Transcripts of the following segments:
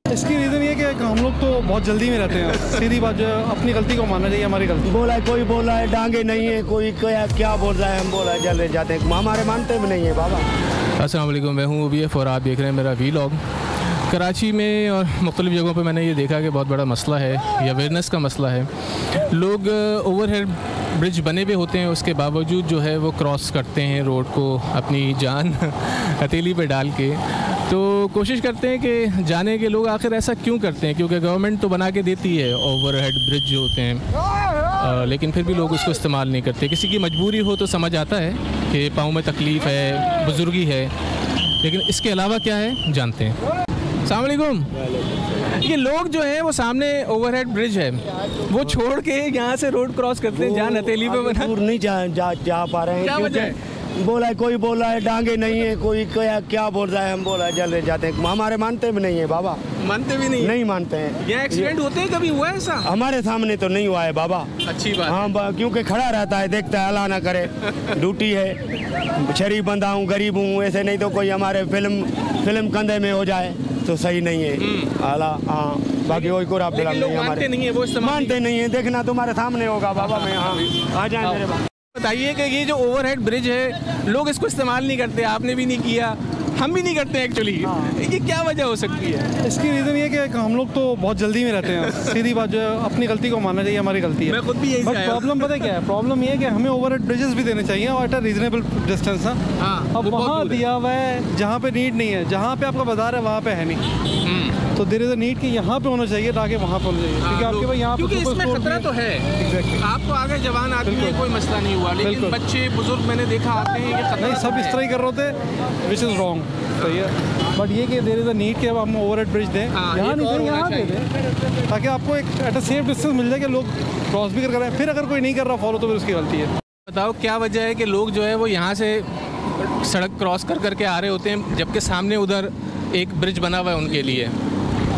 इसकी रीज़न ये कि हम लोग तो बहुत जल्दी में रहते हैं। सीधी बात जो है, अपनी गलती को मानना चाहिए, हमारी गलती। बोला है, कोई बोल रहा है डांगे नहीं है, कोई क्या बोल रहा है, हम बोला है जल जाते हैं, हमारे मानते भी नहीं है बाबा। अस्सलाम वालेकुम, मैं हूँ OBF और आप देख रहे हैं मेरा वीलॉग। कराची में और मुख्तलिफ़ जगहों पे मैंने ये देखा कि बहुत बड़ा मसला है, ये अवेयरनेस का मसला है। लोग ओवरहेड ब्रिज बने हुए होते हैं, उसके बावजूद जो है वो क्रॉस करते हैं रोड को अपनी जान हथेली पे डाल के। तो कोशिश करते हैं कि जाने के लोग आखिर ऐसा क्यों करते हैं, क्योंकि गवर्नमेंट तो बना के देती है ओवरहेड ब्रिज जो होते हैं, लेकिन फिर भी लोग उसको इस्तेमाल नहीं करते। किसी की मजबूरी हो तो समझ आता है कि पाँव में तकलीफ़ है, बुज़ुर्गी है, लेकिन इसके अलावा क्या है जानते हैं। अस्सलाम वालेकुम। ये लोग जो हैं वो सामने ओवरहेड ब्रिज है, वो छोड़ के यहाँ से रोड क्रॉस करते हैं जान हथेली पे बना। दूर नहीं जा पा रहे हैं। क्या वजह है? बोला है, कोई बोल रहा है डांगे नहीं है, कोई क्या बोल रहा है, हम बोला है जल जाते हैं, हमारे मानते भी नहीं है बाबा। मानते भी नहीं मानते हैं। ये एक्सीडेंट होते हैं, कभी हुआ है ऐसा? हमारे सामने तो नहीं हुआ है बाबा। अच्छी बात। हाँ, क्योंकि खड़ा रहता है, देखता है, अल्लाह ना करे, ड्यूटी है, शरीफ बंदा हूँ, गरीब हूँ, ऐसे नहीं तो कोई हमारे फिल्म कंधे में हो जाए तो सही नहीं है। अल्लाह हाँ, बाकी कोई कोई प्रॉब्लम नहीं है हमारे। मानते नहीं है, देखना तुम्हारे सामने होगा बाबा। मैं हाँ आ जाए मेरे बाबा। बताइए कि ये जो ओवरहेड ब्रिज है, लोग इसको इस्तेमाल नहीं करते, आपने भी नहीं किया, हम भी नहीं करते एक्चुअली। ये क्या वजह हो सकती है? इसकी रीज़न ये कि हम लोग तो बहुत जल्दी में रहते हैं। सीधी बात जो है, अपनी गलती को मानना चाहिए, हमारी गलती है। मैं खुद भी यही बट प्रॉब्लम पता है क्या है? प्रॉब्लम ये है कि हमें ओवरहेड ब्रिजेस भी देने चाहिए और एट अ रीजनेबल डिस्टेंस। अब वहाँ दिया हुआ है जहाँ पे नीड नहीं है, जहाँ पे आपका बाजार है वहाँ पे है नहीं, तो देयर इज अ नीड कि यहाँ पे होना चाहिए ताकि वहाँ पे होना चाहिए, क्योंकि आपके पास यहाँ पे इसमें खतरा तो है। एग्जैक्टली। आपको आगे जवान आदमी है, कोई मसला नहीं हुआ, लेकिन बच्चे बुजुर्ग मैंने देखा आते हैं, ये खतरा नहीं, सब इस तरह ही कर रहे होते, विच इज़ रॉन्ग। सही है, बट ये कि देयर इज अ नीड कि अब हम ओवरहेड ब्रिज दें, यहाँ नहीं दें, यहाँ दे दें, ताकि आपको एक एट अ सेफ डिस्टेंस मिल जाए कि लोग क्रॉस भी कर रहे हैं। फिर अगर कोई नहीं कर रहा फॉलो तो फिर उसकी गलती है। बताओ क्या वजह है कि लोग जो है वो यहाँ से सड़क क्रॉस कर करके आ रहे होते हैं, जबकि सामने उधर एक ब्रिज बना हुआ है उनके लिए।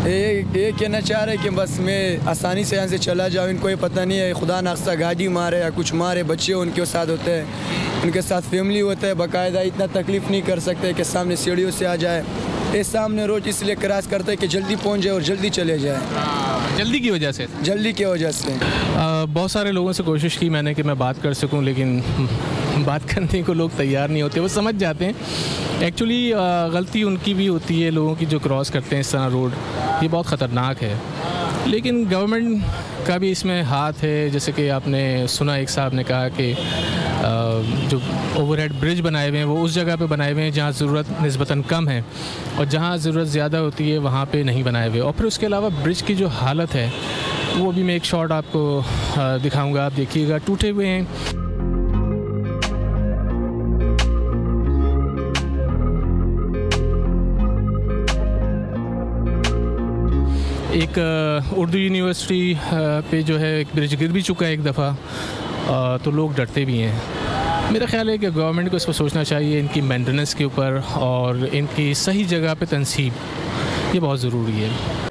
ये कहना चाह रहे हैं कि बस मैं आसानी से यहाँ से चला जाऊँ, इनको ये पता नहीं है खुदा नाख्ता गाड़ी मारे या कुछ मारे, बच्चे उनके साथ होते हैं, उनके साथ फैमिली होता है, बाकायदा इतना तकलीफ़ नहीं कर सकते कि सामने सीढ़ियों से आ जाए। ये सामने रोड इसलिए क्रॉस करते हैं कि जल्दी पहुँच जाए और जल्दी चले जाए। जल्दी की वजह से बहुत सारे लोगों से कोशिश की मैंने कि मैं बात कर सकूं, लेकिन बात करने को लोग तैयार नहीं होते। वो समझ जाते हैं एक्चुअली गलती उनकी भी होती है, लोगों की जो क्रॉस करते हैं इस तरह रोड, ये बहुत ख़तरनाक है। लेकिन गवर्नमेंट का भी इसमें हाथ है। जैसे कि आपने सुना, एक साहब ने कहा कि जो ओवरहेड ब्रिज बनाए हुए हैं वो उस जगह पे बनाए हुए हैं जहाँ ज़रूरत निस्बतन कम है, और जहाँ ज़रूरत ज़्यादा होती है वहाँ पे नहीं बनाए हुए। और फिर उसके अलावा ब्रिज की जो हालत है वो भी मैं एक शॉट आपको दिखाऊंगा, आप देखिएगा, टूटे हुए हैं। एक उर्दू यूनिवर्सिटी पे जो है एक ब्रिज गिर भी चुका है एक दफ़ा, तो लोग डरते भी हैं। मेरा ख्याल है कि गवर्नमेंट को इस पर सोचना चाहिए, इनकी मेंटेनेंस के ऊपर और इनकी सही जगह पे तनसीब, ये बहुत ज़रूरी है।